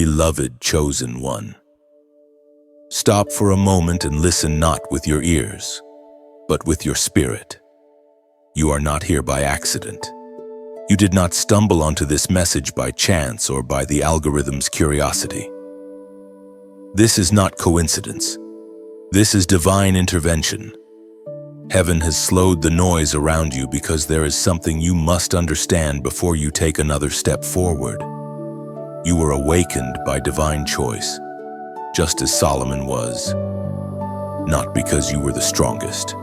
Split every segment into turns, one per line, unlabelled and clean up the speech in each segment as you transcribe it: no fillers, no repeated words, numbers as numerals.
beloved chosen one. Stop for a moment and listen not with your ears, but with your spirit. You are not here by accident. You did not stumble onto this message by chance or by the algorithm's curiosity. This is not coincidence. This is divine intervention. Heaven has slowed the noise around you because there is something you must understand before you take another step forward. You were awakened by divine choice, just as Solomon was. Not because you were the strongest,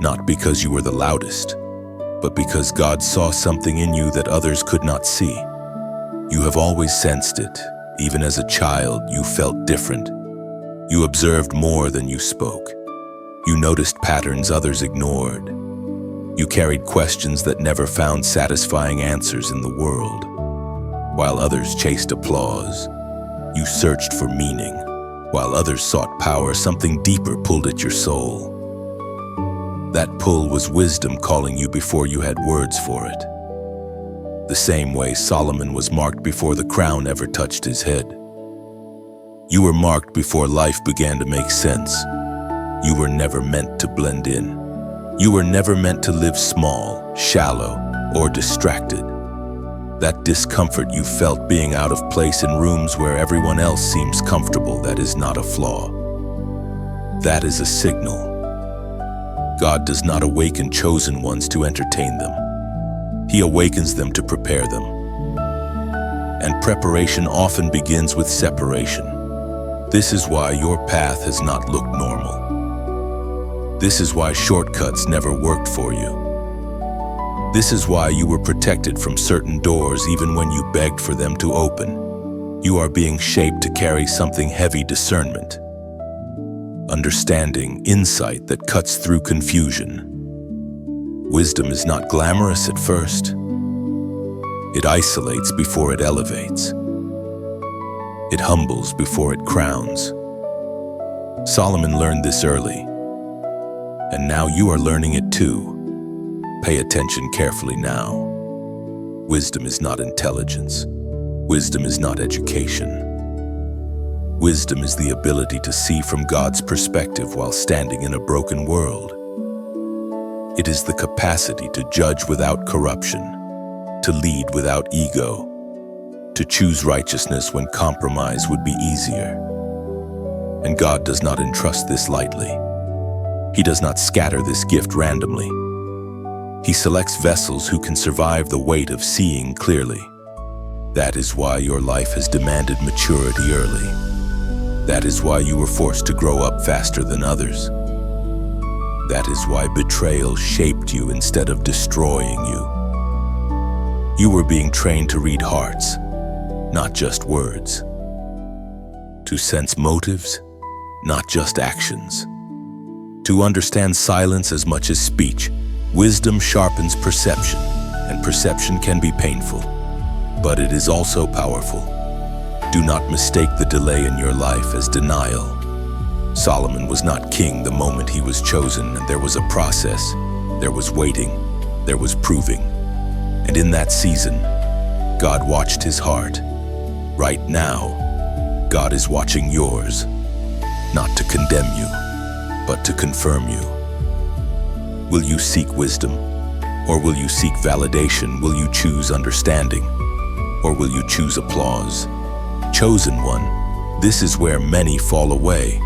not because you were the loudest, but because God saw something in you that others could not see. You have always sensed it. Even as a child, you felt different. You observed more than you spoke. You noticed patterns others ignored. You carried questions that never found satisfying answers in the world. While others chased applause, you searched for meaning. While others sought power, something deeper pulled at your soul. That pull was wisdom calling you before you had words for it. The same way Solomon was marked before the crown ever touched his head. You were marked before life began to make sense. You were never meant to blend in. You were never meant to live small, shallow, or distracted. That discomfort you felt being out of place in rooms where everyone else seems comfortable, that is not a flaw. That is a signal. God does not awaken chosen ones to entertain them. He awakens them to prepare them. And preparation often begins with separation. This is why your path has not looked normal. This is why shortcuts never worked for you. This is why you were protected from certain doors even when you begged for them to open. You are being shaped to carry something heavy: discernment, understanding, insight that cuts through confusion. Wisdom is not glamorous at first. It isolates before it elevates. It humbles before it crowns. Solomon learned this early, and now you are learning it too. Pay attention carefully now. Wisdom is not intelligence. Wisdom is not education. Wisdom is the ability to see from God's perspective while standing in a broken world. It is the capacity to judge without corruption, to lead without ego, to choose righteousness when compromise would be easier. And God does not entrust this lightly. He does not scatter this gift randomly. He selects vessels who can survive the weight of seeing clearly. That is why your life has demanded maturity early. That is why you were forced to grow up faster than others. That is why betrayal shaped you instead of destroying you. You were being trained to read hearts, not just words. To sense motives, not just actions. To understand silence as much as speech. Wisdom sharpens perception, and perception can be painful, but it is also powerful. Do not mistake the delay in your life as denial. Solomon was not king the moment he was chosen, and there was a process. There was waiting, there was proving. And in that season, God watched his heart. Right now, God is watching yours, not to condemn you, but to confirm you. Will you seek wisdom, or will you seek validation? Will you choose understanding, or will you choose applause? Chosen one, this is where many fall away.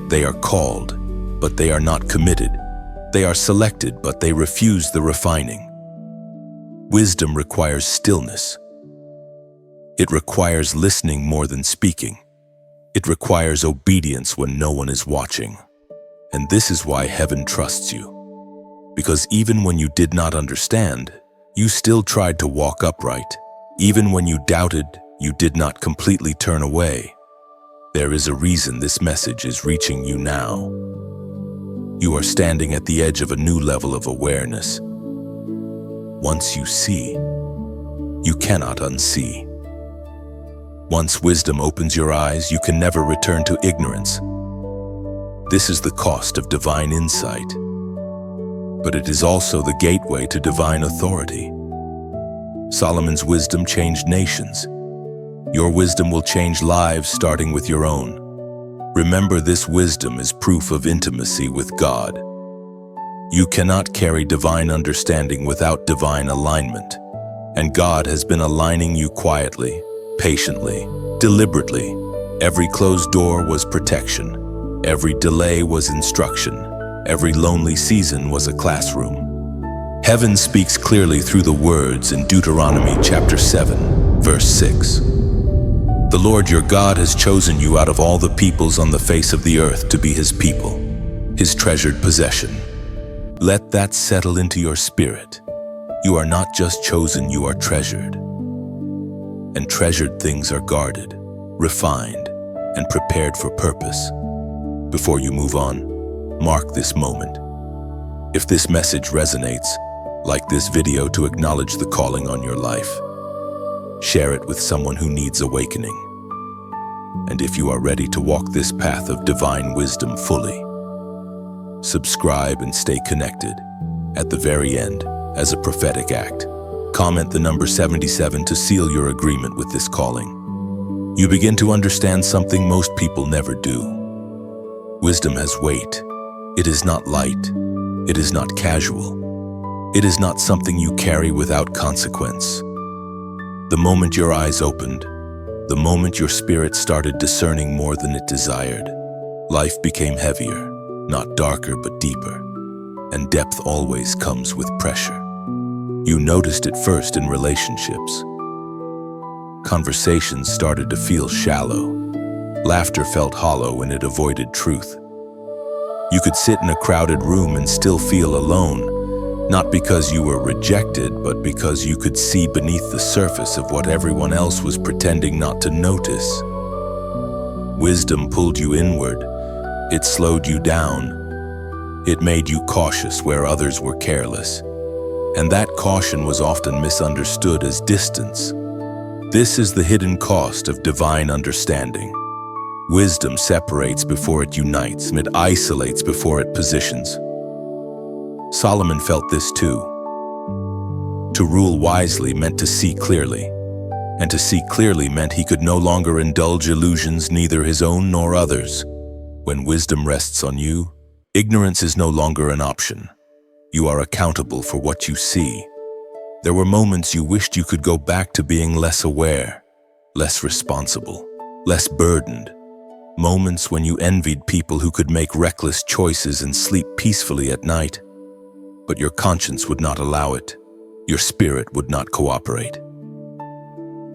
They are called, but they are not committed. They are selected, but they refuse the refining. Wisdom requires stillness. It requires listening more than speaking. It requires obedience when no one is watching. And this is why heaven trusts you. Because even when you did not understand, you still tried to walk upright. Even when you doubted, you did not completely turn away. There is a reason this message is reaching you now. You are standing at the edge of a new level of awareness. Once you see, you cannot unsee. Once wisdom opens your eyes, you can never return to ignorance. This is the cost of divine insight, but it is also the gateway to divine authority. Solomon's wisdom changed nations. Your wisdom will change lives, starting with your own. Remember, this wisdom is proof of intimacy with God. You cannot carry divine understanding without divine alignment. And God has been aligning you quietly, patiently, deliberately. Every closed door was protection. Every delay was instruction. Every lonely season was a classroom. Heaven speaks clearly through the words in Deuteronomy chapter 7, verse 6. The Lord your God has chosen you out of all the peoples on the face of the earth to be his people, his treasured possession. Let that settle into your spirit. You are not just chosen, you are treasured. And treasured things are guarded, refined, and prepared for purpose. Before you move on, mark this moment. If this message resonates, like this video to acknowledge the calling on your life. Share it with someone who needs awakening. And if you are ready to walk this path of divine wisdom fully, subscribe and stay connected. At the very end, as a prophetic act, comment the number 77 to seal your agreement with this calling. You begin to understand something most people never do. Wisdom has weight. It is not light. It is not casual. It is not something you carry without consequence. The moment your eyes opened, the moment your spirit started discerning more than it desired, life became heavier, not darker but deeper. And depth always comes with pressure. You noticed it first in relationships. Conversations started to feel shallow. Laughter felt hollow when it avoided truth. You could sit in a crowded room and still feel alone, not because you were rejected, but because you could see beneath the surface of what everyone else was pretending not to notice. Wisdom pulled you inward. It slowed you down. It made you cautious where others were careless. And that caution was often misunderstood as distance. This is the hidden cost of divine understanding. Wisdom separates before it unites, and it isolates before it positions. Solomon felt this too. To rule wisely meant to see clearly, and to see clearly meant he could no longer indulge illusions, neither his own nor others. When wisdom rests on you, ignorance is no longer an option. You are accountable for what you see. There were moments you wished you could go back to being less aware, less responsible, less burdened. Moments when you envied people who could make reckless choices and sleep peacefully at night. But your conscience would not allow it. Your spirit would not cooperate.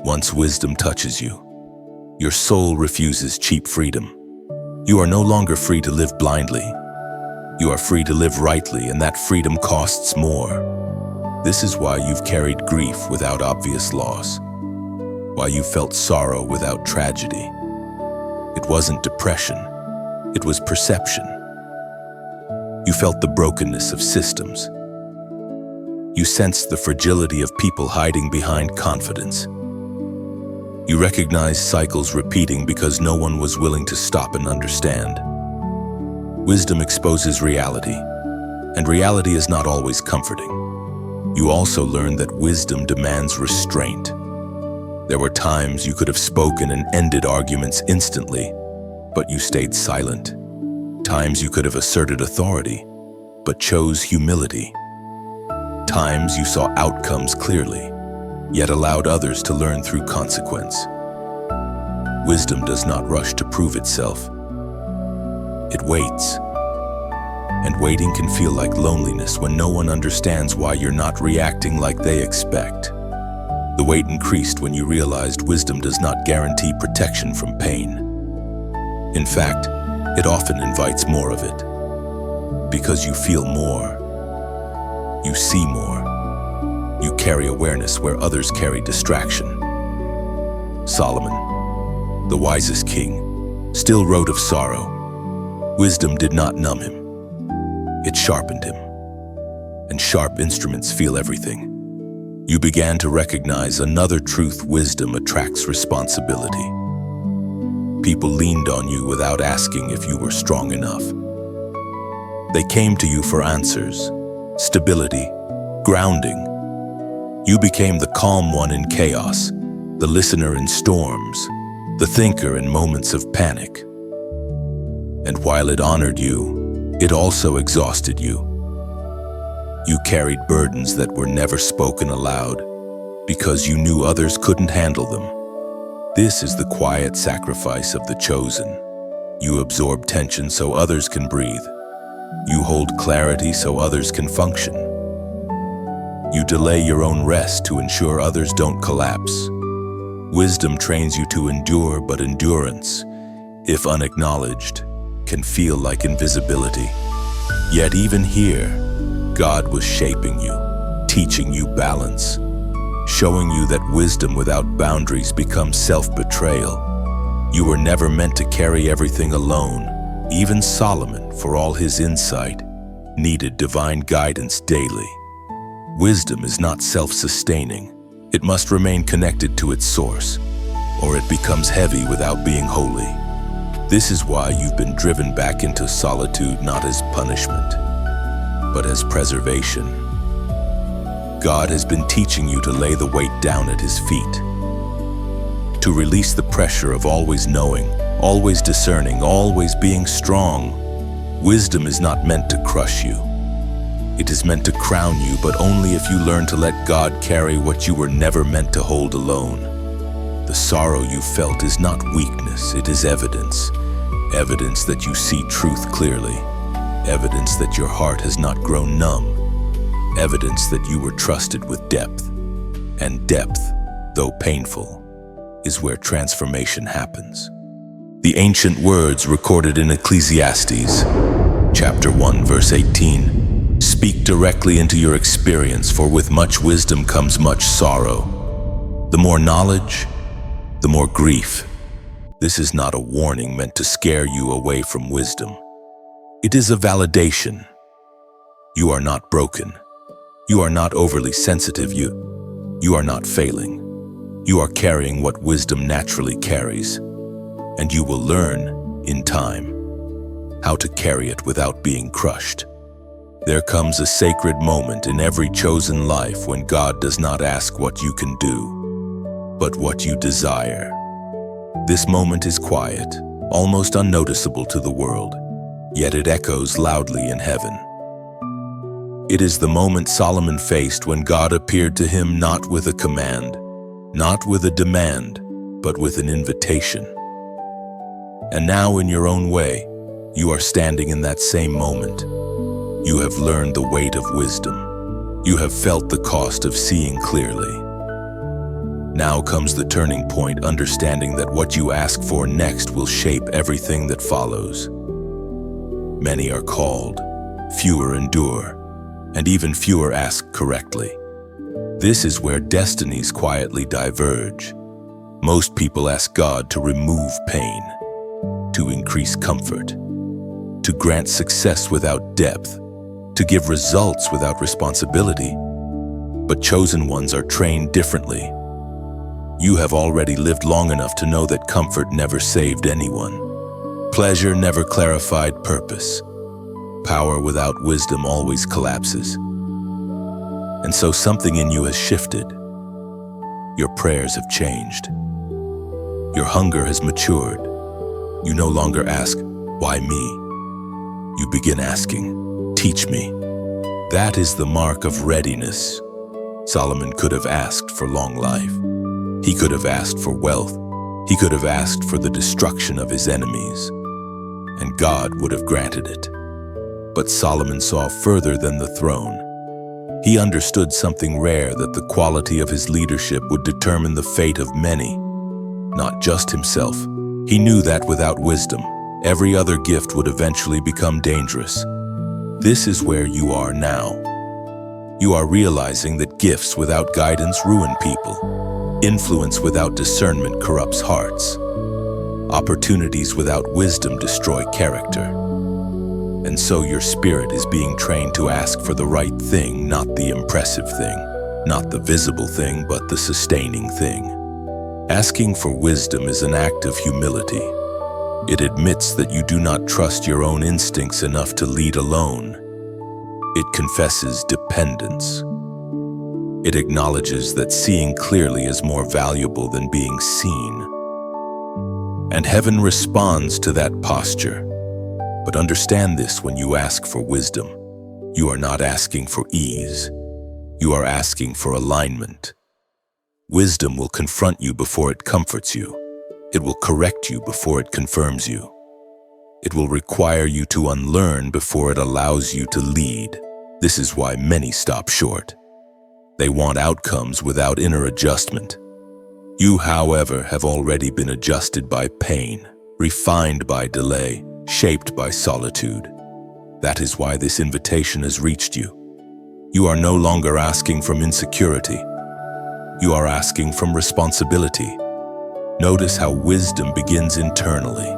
Once wisdom touches you, your soul refuses cheap freedom. You are no longer free to live blindly. You are free to live rightly, and that freedom costs more. This is why you've carried grief without obvious loss, why you felt sorrow without tragedy. It wasn't depression, it was perception. You felt the brokenness of systems. You sensed the fragility of people hiding behind confidence. You recognized cycles repeating because no one was willing to stop and understand. Wisdom exposes reality, and reality is not always comforting. You also learned that wisdom demands restraint. There were times you could have spoken and ended arguments instantly, but you stayed silent. Times you could have asserted authority, but chose humility. Times you saw outcomes clearly, yet allowed others to learn through consequence. Wisdom does not rush to prove itself. It waits. And waiting can feel like loneliness when no one understands why you're not reacting like they expect. The wait increased when you realized wisdom does not guarantee protection from pain. In fact, it often invites more of it. Because you feel more. You see more. You carry awareness where others carry distraction. Solomon, the wisest king, still wrote of sorrow. Wisdom did not numb him. It sharpened him. And sharp instruments feel everything. You began to recognize another truth: wisdom attracts responsibility. People leaned on you without asking if you were strong enough. They came to you for answers, stability, grounding. You became the calm one in chaos, the listener in storms, the thinker in moments of panic. And while it honored you, it also exhausted you. You carried burdens that were never spoken aloud because you knew others couldn't handle them. This is the quiet sacrifice of the chosen. You absorb tension so others can breathe. You hold clarity so others can function. You delay your own rest to ensure others don't collapse. Wisdom trains you to endure, but endurance, if unacknowledged, can feel like invisibility. Yet even here, God was shaping you, teaching you balance, showing you that wisdom without boundaries becomes self-betrayal. You were never meant to carry everything alone. Even Solomon, for all his insight, needed divine guidance daily. Wisdom is not self-sustaining. It must remain connected to its source, or it becomes heavy without being holy. This is why you've been driven back into solitude, not as punishment, but as preservation. God has been teaching you to lay the weight down at His feet, to release the pressure of always knowing, always discerning, always being strong. Wisdom is not meant to crush you. It is meant to crown you, but only if you learn to let God carry what you were never meant to hold alone. The sorrow you felt is not weakness, it is evidence. Evidence that you see truth clearly. Evidence that your heart has not grown numb. Evidence that you were trusted with depth. And depth, though painful, is where transformation happens. The ancient words recorded in Ecclesiastes, chapter 1, verse 18, speak directly into your experience, for with much wisdom comes much sorrow. The more knowledge, the more grief. This is not a warning meant to scare you away from wisdom. It is a validation. You are not broken. You are not overly sensitive. You are not failing. You are carrying what wisdom naturally carries, and you will learn, in time, how to carry it without being crushed. There comes a sacred moment in every chosen life when God does not ask what you can do, but what you desire. This moment is quiet, almost unnoticeable to the world, yet it echoes loudly in heaven. It is the moment Solomon faced when God appeared to him not with a command, not with a demand, but with an invitation. And now, in your own way, you are standing in that same moment. You have learned the weight of wisdom. You have felt the cost of seeing clearly. Now comes the turning point, understanding that what you ask for next will shape everything that follows. Many are called, fewer endure, and even fewer ask correctly. This is where destinies quietly diverge. Most people ask God to remove pain, to increase comfort, to grant success without depth, to give results without responsibility. But chosen ones are trained differently. You have already lived long enough to know that comfort never saved anyone. Pleasure never clarified purpose. Power without wisdom always collapses. And so something in you has shifted. Your prayers have changed. Your hunger has matured. You no longer ask, "Why me?" You begin asking, "Teach me." That is the mark of readiness. Solomon could have asked for long life. He could have asked for wealth. He could have asked for the destruction of his enemies, and God would have granted it. But Solomon saw further than the throne. He understood something rare, that the quality of his leadership would determine the fate of many, not just himself. He knew that without wisdom, every other gift would eventually become dangerous. This is where you are now. You are realizing that gifts without guidance ruin people. Influence without discernment corrupts hearts. Opportunities without wisdom destroy character. And so your spirit is being trained to ask for the right thing, not the impressive thing, not the visible thing, but the sustaining thing. Asking for wisdom is an act of humility. It admits that you do not trust your own instincts enough to lead alone. It confesses dependence. It acknowledges that seeing clearly is more valuable than being seen. And heaven responds to that posture. But understand this: when you ask for wisdom, you are not asking for ease. You are asking for alignment. Wisdom will confront you before it comforts you. It will correct you before it confirms you. It will require you to unlearn before it allows you to lead. This is why many stop short. They want outcomes without inner adjustment. You, however, have already been adjusted by pain, refined by delay, shaped by solitude. That is why this invitation has reached you. You are no longer asking from insecurity. You are asking from responsibility. Notice how wisdom begins internally.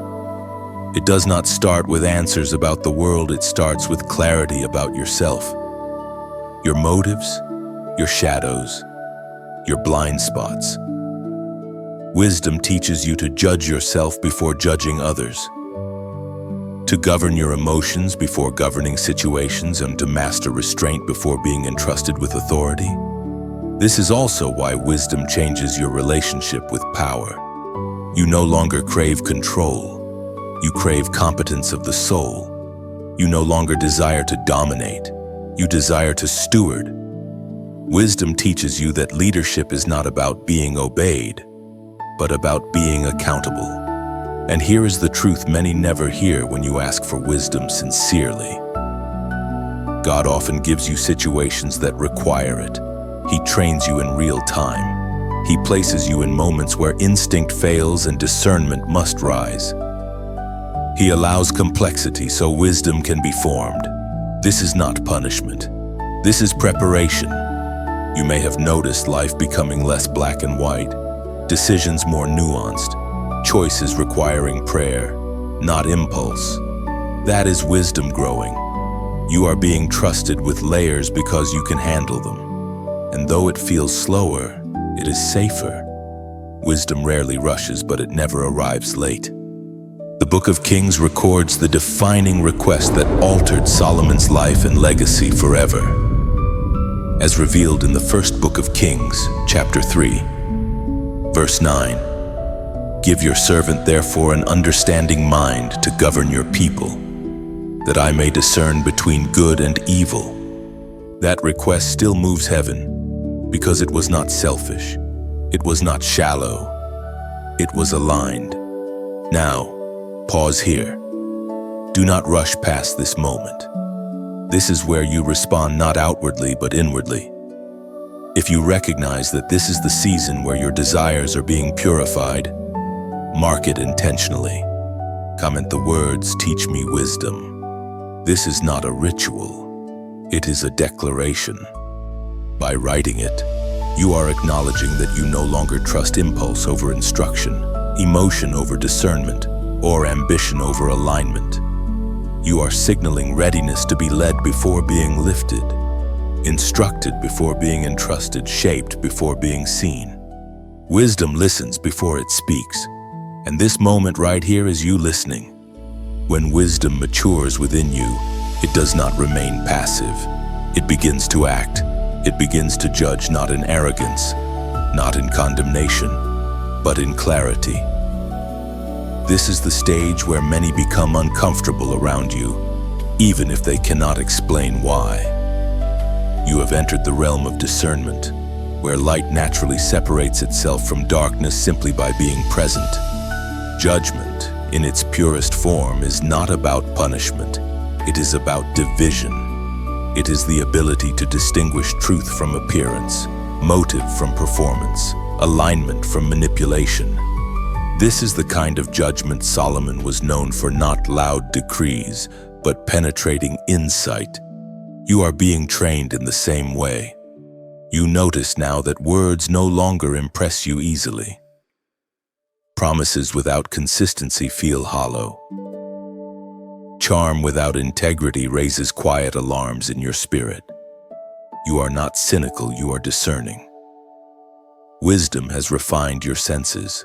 It does not start with answers about the world, it starts with clarity about yourself. Your motives, your shadows, your blind spots. Wisdom teaches you to judge yourself before judging others, to govern your emotions before governing situations, and to master restraint before being entrusted with authority. This is also why wisdom changes your relationship with power. You no longer crave control. You crave competence of the soul. You no longer desire to dominate. You desire to steward. Wisdom teaches you that leadership is not about being obeyed, but about being accountable. And here is the truth many never hear when you ask for wisdom sincerely. God often gives you situations that require it. He trains you in real time. He places you in moments where instinct fails and discernment must rise. He allows complexity so wisdom can be formed. This is not punishment. This is preparation. You may have noticed life becoming less black and white, decisions more nuanced, choices requiring prayer, not impulse. That is wisdom growing. You are being trusted with layers because you can handle them. And though it feels slower, it is safer. Wisdom rarely rushes, but it never arrives late. The Book of Kings records the defining request that altered Solomon's life and legacy forever. As revealed in the first book of Kings, chapter 3, verse 9, "Give your servant therefore an understanding mind to govern your people, that I may discern between good and evil." That request still moves heaven, because it was not selfish, it was not shallow, it was aligned. Now, pause here. Do not rush past this moment. This is where you respond not outwardly but inwardly. If you recognize that this is the season where your desires are being purified, mark it intentionally. Comment the words, "Teach me wisdom." This is not a ritual. It is a declaration. By writing it, you are acknowledging that you no longer trust impulse over instruction, emotion over discernment, or ambition over alignment. You are signaling readiness to be led before being lifted, instructed before being entrusted, shaped before being seen. Wisdom listens before it speaks, and this moment right here is you listening. When wisdom matures within you, it does not remain passive. It begins to act. It begins to judge not in arrogance, not in condemnation, but in clarity. This is the stage where many become uncomfortable around you, even if they cannot explain why. You have entered the realm of discernment, where light naturally separates itself from darkness simply by being present. Judgment, in its purest form, is not about punishment. It is about division. It is the ability to distinguish truth from appearance, motive from performance, alignment from manipulation. This is the kind of judgment Solomon was known for, not loud decrees, but penetrating insight. You are being trained in the same way. You notice now that words no longer impress you easily. Promises without consistency feel hollow. Charm without integrity raises quiet alarms in your spirit. You are not cynical, you are discerning. Wisdom has refined your senses.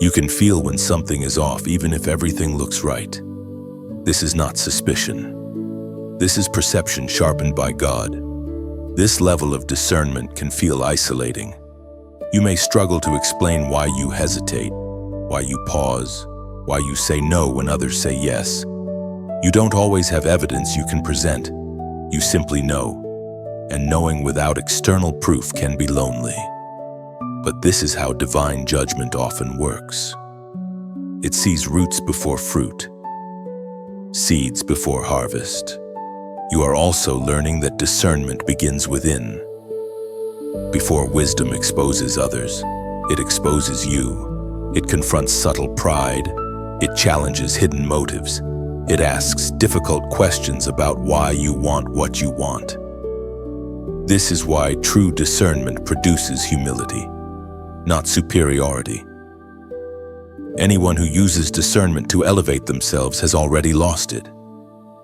You can feel when something is off, even if everything looks right. This is not suspicion. This is perception sharpened by God. This level of discernment can feel isolating. You may struggle to explain why you hesitate, why you pause, why you say no when others say yes. You don't always have evidence you can present. You simply know, and knowing without external proof can be lonely. But this is how divine judgment often works. It sees roots before fruit, seeds before harvest. You are also learning that discernment begins within. Before wisdom exposes others, it exposes you. It confronts subtle pride. It challenges hidden motives. It asks difficult questions about why you want what you want. This is why true discernment produces humility, not superiority. Anyone who uses discernment to elevate themselves has already lost it.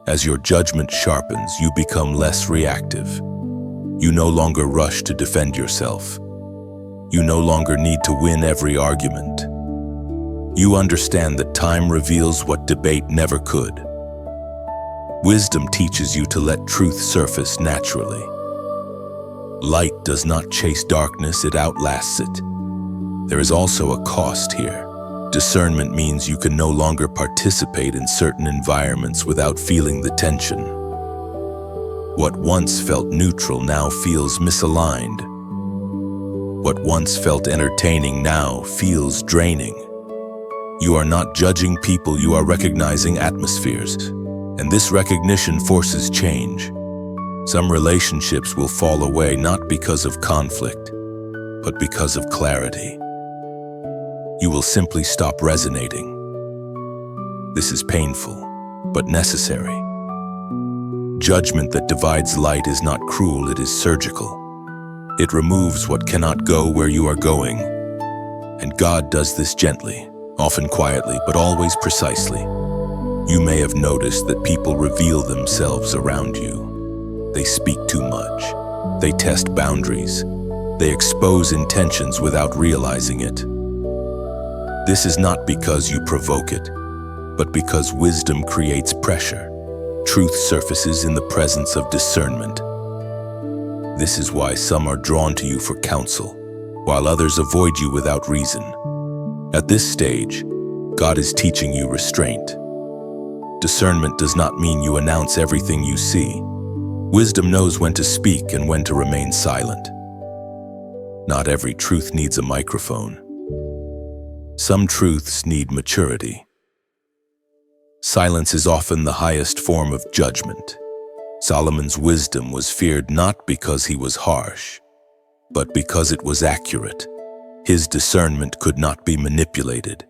As your judgment sharpens, you become less reactive. You no longer rush to defend yourself. You no longer need to win every argument. You understand that time reveals what debate never could. Wisdom teaches you to let truth surface naturally. Light does not chase darkness, it outlasts it. There is also a cost here. Discernment means you can no longer participate in certain environments without feeling the tension. What once felt neutral now feels misaligned. What once felt entertaining now feels draining. You are not judging people, you are recognizing atmospheres. And this recognition forces change. Some relationships will fall away not because of conflict, but because of clarity. You will simply stop resonating. This is painful, but necessary. Judgment that divides light is not cruel, it is surgical. It removes what cannot go where you are going. And God does this gently, often quietly, but always precisely. You may have noticed that people reveal themselves around you. They speak too much. They test boundaries. They expose intentions without realizing it. This is not because you provoke it, but because wisdom creates pressure. Truth surfaces in the presence of discernment. This is why some are drawn to you for counsel, while others avoid you without reason. At this stage, God is teaching you restraint. Discernment does not mean you announce everything you see. Wisdom knows when to speak and when to remain silent. Not every truth needs a microphone. Some truths need maturity. Silence is often the highest form of judgment. Solomon's wisdom was feared not because he was harsh, but because it was accurate. His discernment could not be manipulated.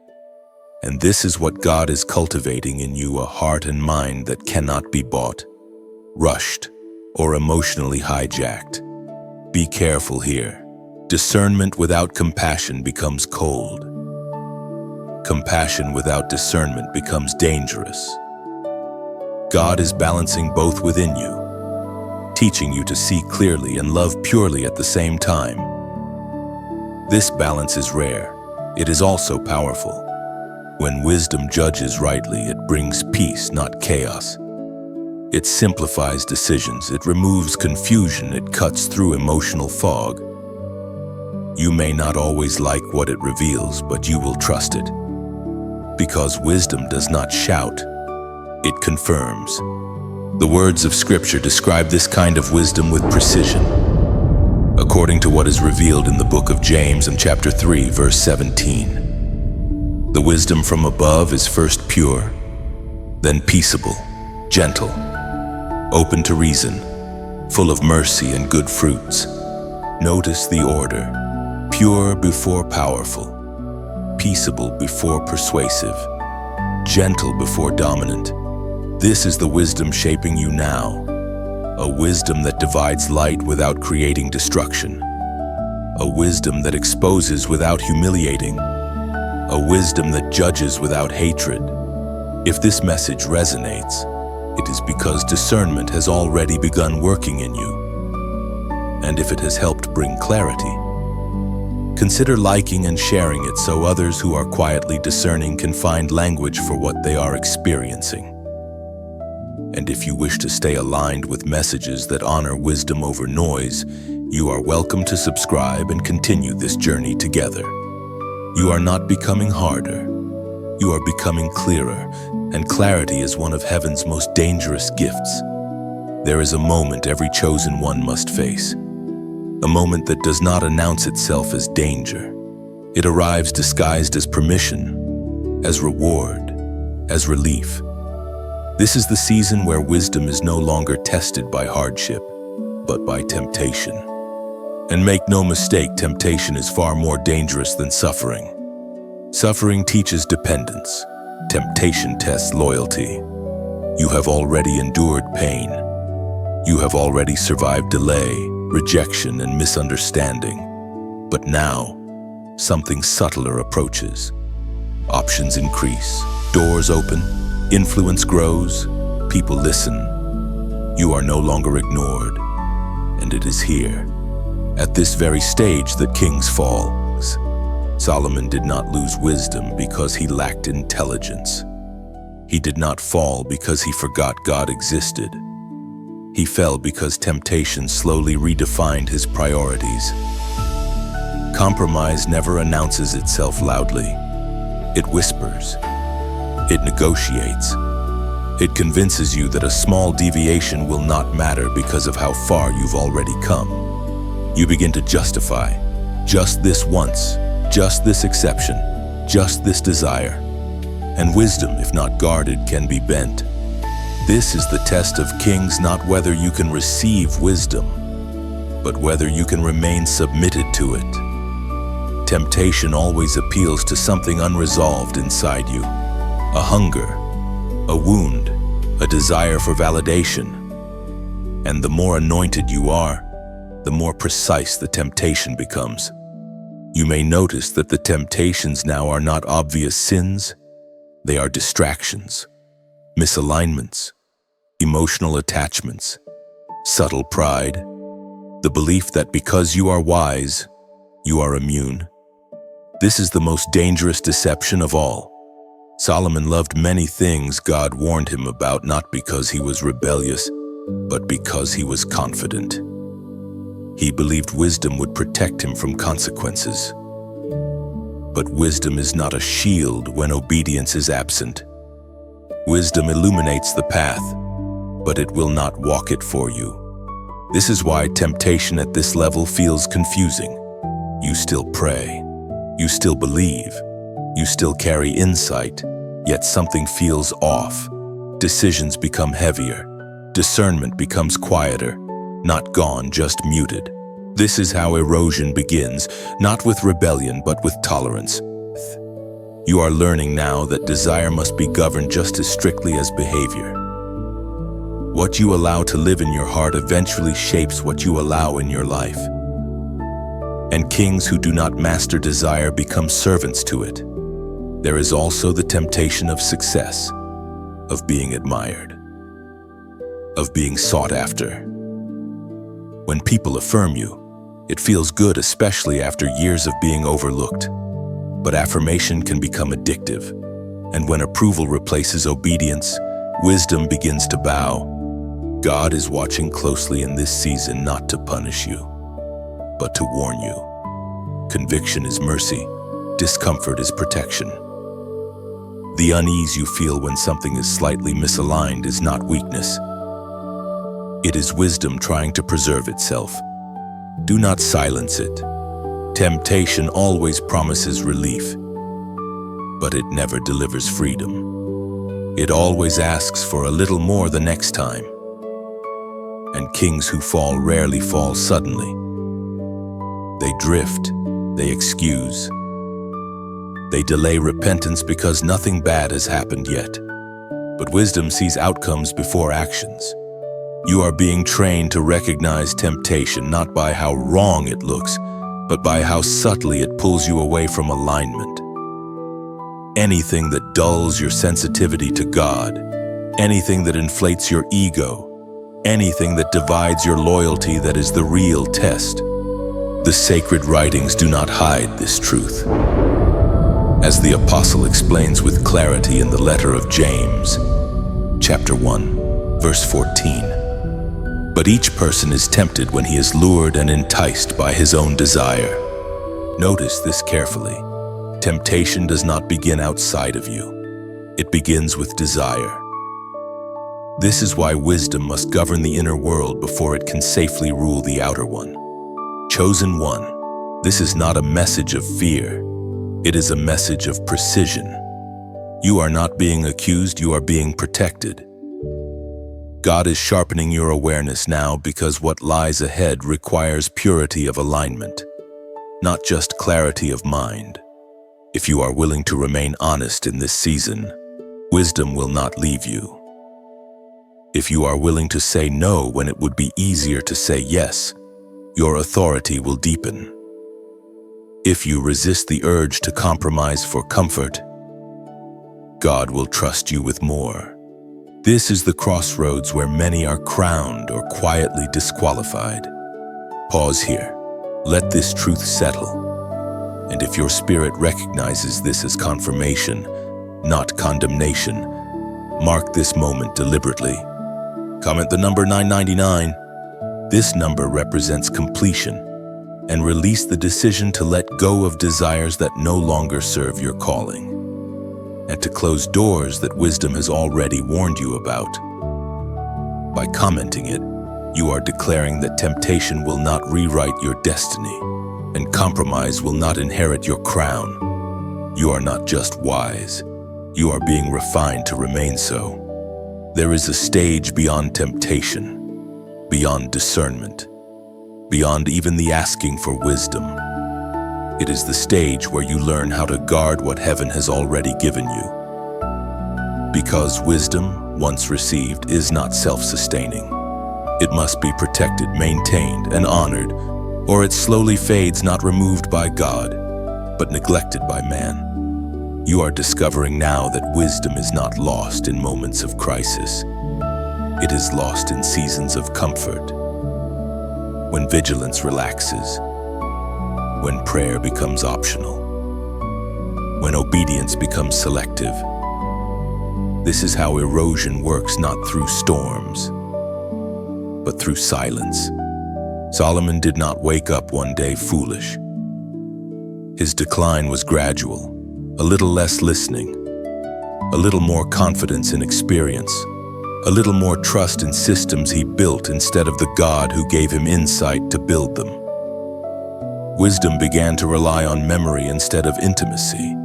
And this is what God is cultivating in you, a heart and mind that cannot be bought, rushed, or emotionally hijacked. Be careful here. Discernment without compassion becomes cold. Compassion without discernment becomes dangerous. God is balancing both within you, teaching you to see clearly and love purely at the same time. This balance is rare. It is also powerful. When wisdom judges rightly, it brings peace, not chaos. It simplifies decisions, it removes confusion, it cuts through emotional fog. You may not always like what it reveals, but you will trust it. Because wisdom does not shout, it confirms. The words of Scripture describe this kind of wisdom with precision. According to what is revealed in the book of James in chapter 3, verse 17. The wisdom from above is first pure, then peaceable, gentle, open to reason, full of mercy and good fruits. Notice the order: pure before powerful, peaceable before persuasive, gentle before dominant. This is the wisdom shaping you now, a wisdom that divides light without creating destruction, a wisdom that exposes without humiliating, a wisdom that judges without hatred. If this message resonates, it is because discernment has already begun working in you. And if it has helped bring clarity, consider liking and sharing it so others who are quietly discerning can find language for what they are experiencing. And if you wish to stay aligned with messages that honor wisdom over noise, you are welcome to subscribe and continue this journey together. You are not becoming harder. You are becoming clearer, and clarity is one of heaven's most dangerous gifts. There is a moment every chosen one must face. A moment that does not announce itself as danger. It arrives disguised as permission, as reward, as relief. This is the season where wisdom is no longer tested by hardship, but by temptation. And make no mistake, temptation is far more dangerous than suffering. Suffering teaches dependence. Temptation tests loyalty. You have already endured pain. You have already survived delay, rejection, and misunderstanding. But now, something subtler approaches. Options increase, doors open, influence grows, people listen. You are no longer ignored, and it is here, at this very stage, that kings fall. Solomon did not lose wisdom because he lacked intelligence. He did not fall because he forgot God existed. He fell because temptation slowly redefined his priorities. Compromise never announces itself loudly. It whispers. It negotiates. It convinces you that a small deviation will not matter because of how far you've already come. You begin to justify. Just this once. Just this exception, just this desire. And wisdom, if not guarded, can be bent. This is the test of kings, not whether you can receive wisdom, but whether you can remain submitted to it. Temptation always appeals to something unresolved inside you. A hunger, a wound, a desire for validation. And the more anointed you are, the more precise the temptation becomes. You may notice that the temptations now are not obvious sins. They are distractions, misalignments, emotional attachments, subtle pride, the belief that because you are wise, you are immune. This is the most dangerous deception of all. Solomon loved many things God warned him about, not because he was rebellious, but because he was confident. He believed wisdom would protect him from consequences. But wisdom is not a shield when obedience is absent. Wisdom illuminates the path, but it will not walk it for you. This is why temptation at this level feels confusing. You still pray, you still believe, you still carry insight, yet something feels off. Decisions become heavier, discernment becomes quieter. Not gone, just muted. This is how erosion begins, not with rebellion, but with tolerance. You are learning now that desire must be governed just as strictly as behavior. What you allow to live in your heart eventually shapes what you allow in your life. And kings who do not master desire become servants to it. There is also the temptation of success, of being admired, of being sought after. When people affirm you, it feels good, especially after years of being overlooked. But affirmation can become addictive, and when approval replaces obedience, wisdom begins to bow. God is watching closely in this season, not to punish you, but to warn you. Conviction is mercy, discomfort is protection. The unease you feel when something is slightly misaligned is not weakness. It is wisdom trying to preserve itself. Do not silence it. Temptation always promises relief, but it never delivers freedom. It always asks for a little more the next time. And kings who fall rarely fall suddenly. They drift, they excuse. They delay repentance because nothing bad has happened yet. But wisdom sees outcomes before actions. You are being trained to recognize temptation not by how wrong it looks, but by how subtly it pulls you away from alignment. Anything that dulls your sensitivity to God, anything that inflates your ego, anything that divides your loyalty, that is the real test. The sacred writings do not hide this truth. As the apostle explains with clarity in the letter of James, chapter 1, Verse 14. But each person is tempted when he is lured and enticed by his own desire. Notice this carefully. Temptation does not begin outside of you. It begins with desire. This is why wisdom must govern the inner world before it can safely rule the outer one. Chosen one, this is not a message of fear. It is a message of precision. You are not being accused, you are being protected. God is sharpening your awareness now because what lies ahead requires purity of alignment, not just clarity of mind. If you are willing to remain honest in this season, wisdom will not leave you. If you are willing to say no when it would be easier to say yes, your authority will deepen. If you resist the urge to compromise for comfort, God will trust you with more. This is the crossroads where many are crowned or quietly disqualified. Pause here. Let this truth settle. And if your spirit recognizes this as confirmation, not condemnation, mark this moment deliberately. Comment the number 999. This number represents completion, and release the decision to let go of desires that no longer serve your calling, and to close doors that wisdom has already warned you about. By commenting it, you are declaring that temptation will not rewrite your destiny, and compromise will not inherit your crown. You are not just wise, you are being refined to remain so. There is a stage beyond temptation, beyond discernment, beyond even the asking for wisdom. It is the stage where you learn how to guard what heaven has already given you. Because wisdom, once received, is not self-sustaining. It must be protected, maintained, and honored, or it slowly fades, not removed by God, but neglected by man. You are discovering now that wisdom is not lost in moments of crisis. It is lost in seasons of comfort. When vigilance relaxes, when prayer becomes optional, when obedience becomes selective. This is how erosion works, not through storms, but through silence. Solomon did not wake up one day foolish. His decline was gradual. A little less listening, a little more confidence in experience, a little more trust in systems he built instead of the God who gave him insight to build them. Wisdom began to rely on memory instead of intimacy,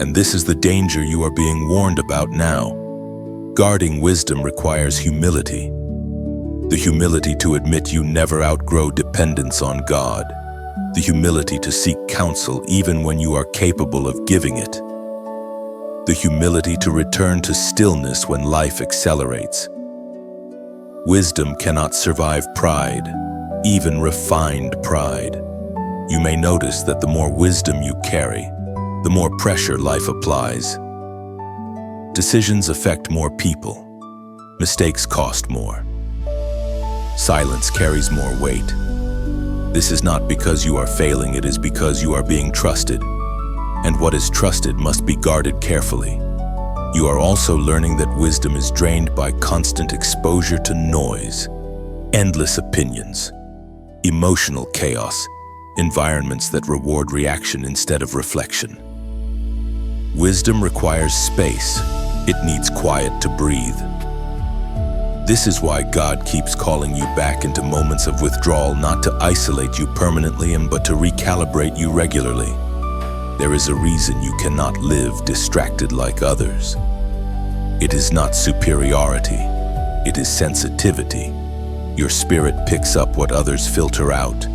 and this is the danger you are being warned about now. Guarding wisdom requires humility. The humility to admit you never outgrow dependence on God. The humility to seek counsel even when you are capable of giving it. The humility to return to stillness when life accelerates. Wisdom cannot survive pride, even refined pride. You may notice that the more wisdom you carry, the more pressure life applies. Decisions affect more people. Mistakes cost more. Silence carries more weight. This is not because you are failing, it is because you are being trusted. And what is trusted must be guarded carefully. You are also learning that wisdom is drained by constant exposure to noise, endless opinions, emotional chaos, environments that reward reaction instead of reflection. Wisdom requires space. It needs quiet to breathe. This is why God keeps calling you back into moments of withdrawal, not to isolate you permanently, but to recalibrate you regularly. There is a reason you cannot live distracted like others. It is not superiority, it is sensitivity. Your spirit picks up what others filter out,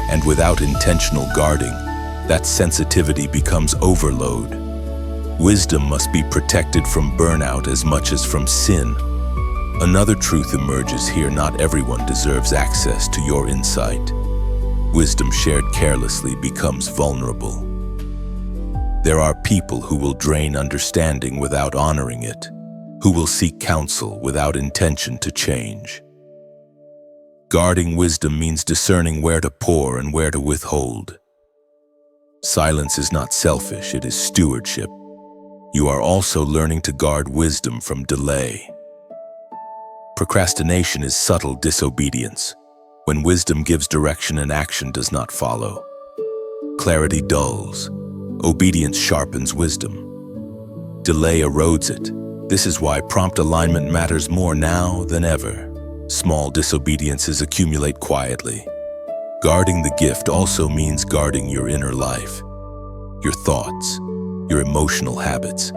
and without intentional guarding, that sensitivity becomes overload. Wisdom must be protected from burnout as much as from sin. Another truth emerges here: not everyone deserves access to your insight. Wisdom shared carelessly becomes vulnerable. There are people who will drain understanding without honoring it, who will seek counsel without intention to change. Guarding wisdom means discerning where to pour and where to withhold. Silence is not selfish, it is stewardship. You are also learning to guard wisdom from delay. Procrastination is subtle disobedience, when wisdom gives direction and action does not follow. Clarity dulls. Obedience sharpens wisdom. Delay erodes it. This is why prompt alignment matters more now than ever. Small disobediences accumulate quietly. Guarding the gift also means guarding your inner life, your thoughts, your emotional habits,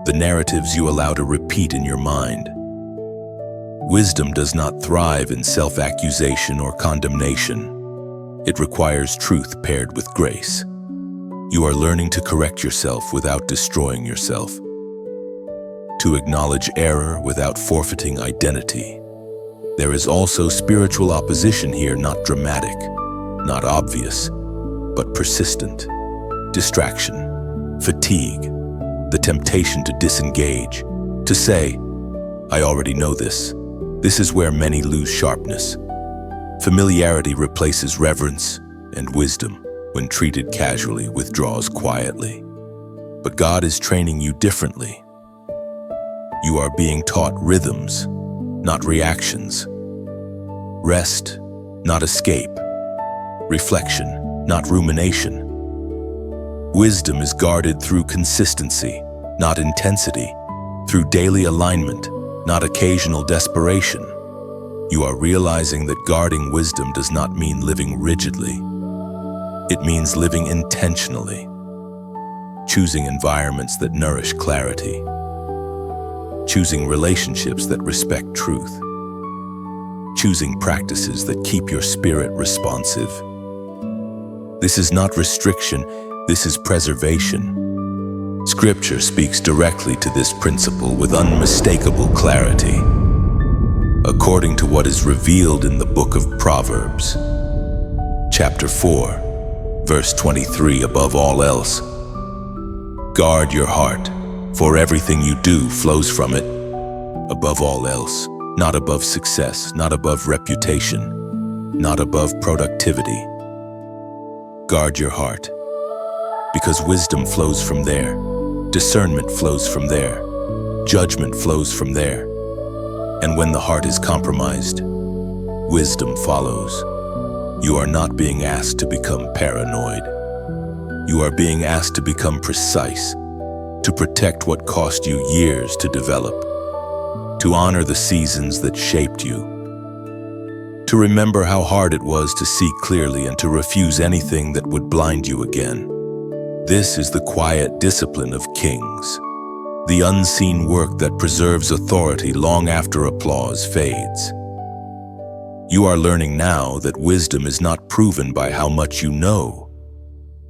the narratives you allow to repeat in your mind. Wisdom does not thrive in self-accusation or condemnation. It requires truth paired with grace. You are learning to correct yourself without destroying yourself, to acknowledge error without forfeiting identity. There is also spiritual opposition here, not dramatic, not obvious, but persistent. Distraction, fatigue, the temptation to disengage, to say, "I already know this." This is where many lose sharpness. Familiarity replaces reverence, and wisdom, when treated casually, withdraws quietly. But God is training you differently. You are being taught rhythms, not reactions. Rest, not escape. Reflection, not rumination. Wisdom is guarded through consistency, not intensity, through daily alignment, not occasional desperation. You are realizing that guarding wisdom does not mean living rigidly. It means living intentionally, choosing environments that nourish clarity, choosing relationships that respect truth, choosing practices that keep your spirit responsive. This is not restriction, this is preservation. Scripture speaks directly to this principle with unmistakable clarity. According to what is revealed in the book of Proverbs, chapter 4, verse 23, above all else, guard your heart, for everything you do flows from it. Above all else, not above success, not above reputation, not above productivity. Guard your heart, because wisdom flows from there. Discernment flows from there. Judgment flows from there. And when the heart is compromised, wisdom follows. You are not being asked to become paranoid. You are being asked to become precise, to protect what cost you years to develop, to honor the seasons that shaped you, to remember how hard it was to see clearly and to refuse anything that would blind you again. This is the quiet discipline of kings, the unseen work that preserves authority long after applause fades. You are learning now that wisdom is not proven by how much you know,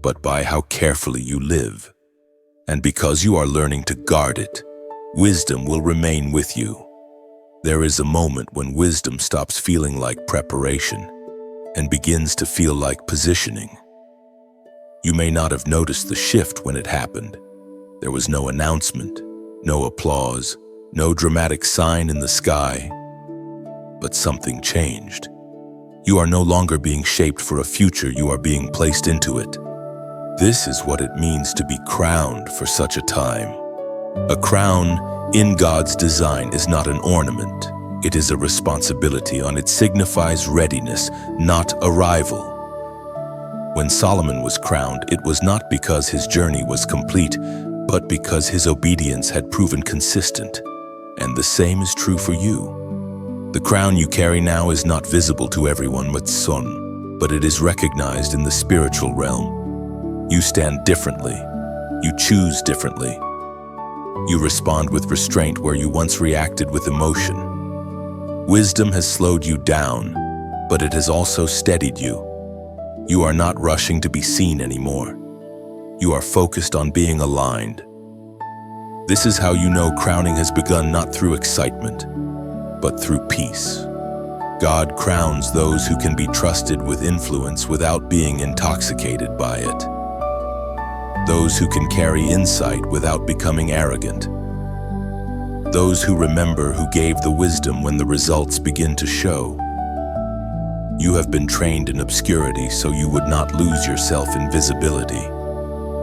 but by how carefully you live. And because you are learning to guard it, wisdom will remain with you. There is a moment when wisdom stops feeling like preparation and begins to feel like positioning. You may not have noticed the shift when it happened. There was no announcement, no applause, no dramatic sign in the sky. But something changed. You are no longer being shaped for a future, you are being placed into it. This is what it means to be crowned for such a time. A crown in God's design is not an ornament. It is a responsibility, and it signifies readiness, not arrival. When Solomon was crowned, it was not because his journey was complete, but because his obedience had proven consistent. And the same is true for you. The crown you carry now is not visible to everyone, but it is recognized in the spiritual realm. You stand differently. You choose differently. You respond with restraint where you once reacted with emotion. Wisdom has slowed you down, but it has also steadied you. You are not rushing to be seen anymore. You are focused on being aligned. This is how you know crowning has begun, not through excitement, but through peace. God crowns those who can be trusted with influence without being intoxicated by it. Those who can carry insight without becoming arrogant. Those who remember who gave the wisdom when the results begin to show. You have been trained in obscurity so you would not lose yourself in visibility.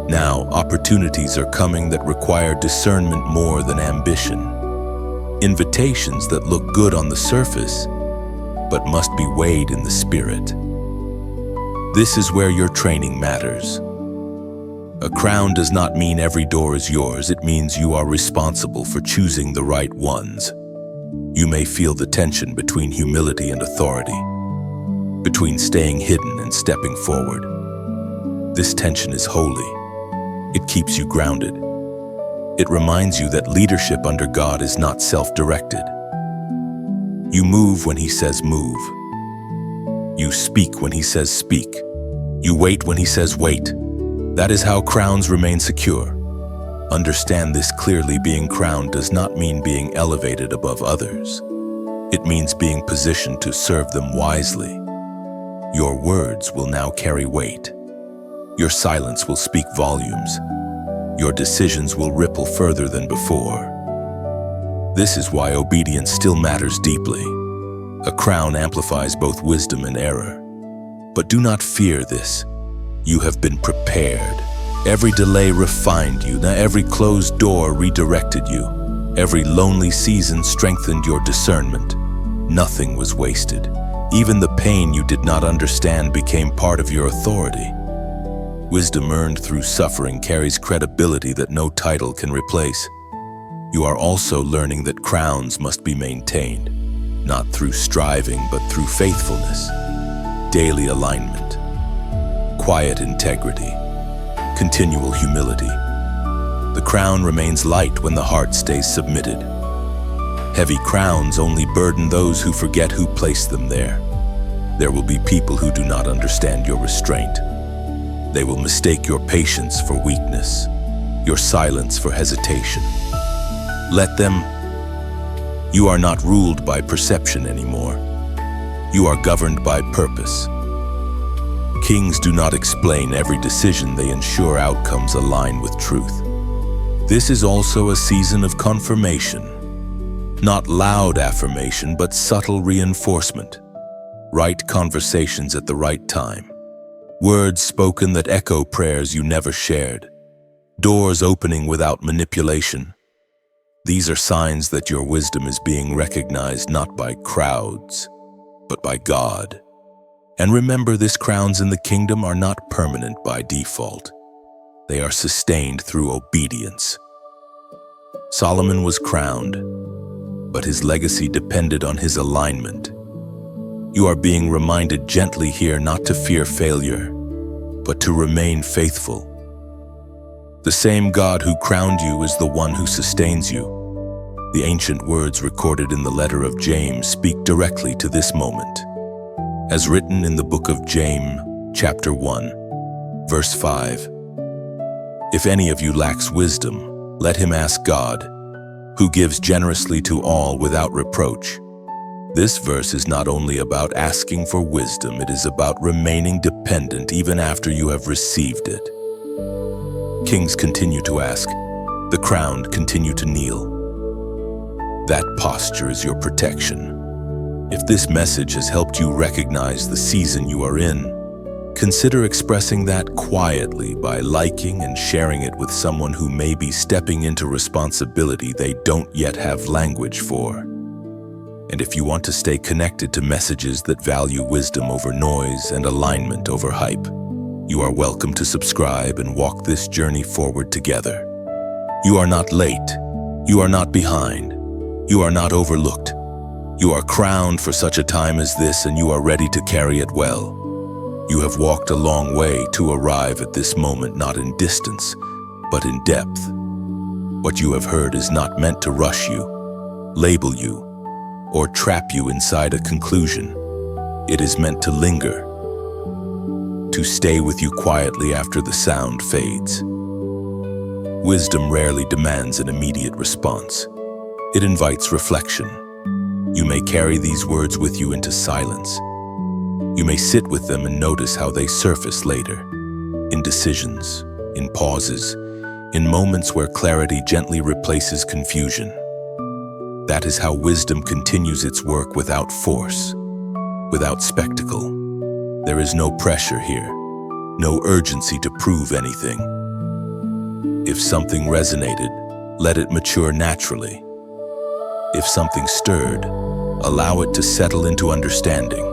Now, opportunities are coming that require discernment more than ambition. invitations that look good on the surface, but must be weighed in the spirit. This is where your training matters. A crown does not mean every door is yours. It means you are responsible for choosing the right ones. You may feel the tension between humility and authority, between staying hidden and stepping forward. This tension is holy. It keeps you grounded. It reminds you that leadership under God is not self-directed. You move when He says move. You speak when He says speak. You wait when He says wait. That is how crowns remain secure. Understand this clearly. Being crowned does not mean being elevated above others. It means being positioned to serve them wisely. Your words will now carry weight. Your silence will speak volumes. Your decisions will ripple further than before. This is why obedience still matters deeply. A crown amplifies both wisdom and error. But do not fear this. You have been prepared. Every delay refined you. Now every closed door redirected you. Every lonely season strengthened your discernment. Nothing was wasted. Even the pain you did not understand became part of your authority. Wisdom earned through suffering carries credibility that no title can replace. You are also learning that crowns must be maintained, not through striving, but through faithfulness, daily alignment, quiet integrity, continual humility. The crown remains light when the heart stays submitted. Heavy crowns only burden those who forget who placed them there. There will be people who do not understand your restraint. They will mistake your patience for weakness, your silence for hesitation. Let them. You are not ruled by perception anymore. You are governed by purpose. Kings do not explain every decision. They ensure outcomes align with truth. This is also a season of confirmation. Not loud affirmation, but subtle reinforcement. Right conversations at the right time. Words spoken that echo prayers you never shared. Doors opening without manipulation. These are signs that your wisdom is being recognized not by crowds, but by God. And remember, these crowns in the kingdom are not permanent by default. They are sustained through obedience. Solomon was crowned, but his legacy depended on his alignment. You are being reminded gently here not to fear failure, but to remain faithful. The same God who crowned you is the one who sustains you. The ancient words recorded in the letter of James speak directly to this moment. As written in the book of James, chapter 1, verse 5. If any of you lacks wisdom, let him ask God, who gives generously to all without reproach. This verse is not only about asking for wisdom, it is about remaining dependent even after you have received it. Kings continue to ask, the crowned continue to kneel. That posture is your protection. If this message has helped you recognize the season you are in, consider expressing that quietly by liking and sharing it with someone who may be stepping into responsibility they don't yet have language for. And if you want to stay connected to messages that value wisdom over noise and alignment over hype, you are welcome to subscribe and walk this journey forward together. You are not late. You are not behind. You are not overlooked. You are crowned for such a time as this, and you are ready to carry it well. You have walked a long way to arrive at this moment, not in distance, but in depth. What you have heard is not meant to rush you, label you, or trap you inside a conclusion. It is meant to linger, to stay with you quietly after the sound fades. Wisdom rarely demands an immediate response. It invites reflection. You may carry these words with you into silence. You may sit with them and notice how they surface later, in decisions, in pauses, in moments where clarity gently replaces confusion. That is how wisdom continues its work without force, without spectacle. There is no pressure here, no urgency to prove anything. If something resonated, let it mature naturally. If something stirred, allow it to settle into understanding.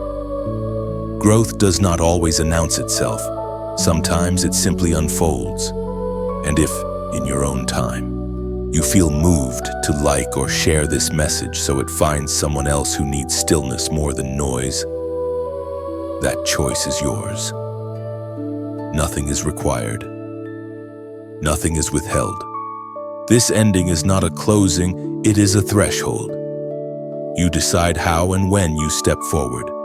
Growth does not always announce itself. Sometimes it simply unfolds. And if, in your own time, you feel moved to like or share this message so it finds someone else who needs stillness more than noise, that choice is yours. Nothing is required. Nothing is withheld. This ending is not a closing, it is a threshold. You decide how and when you step forward.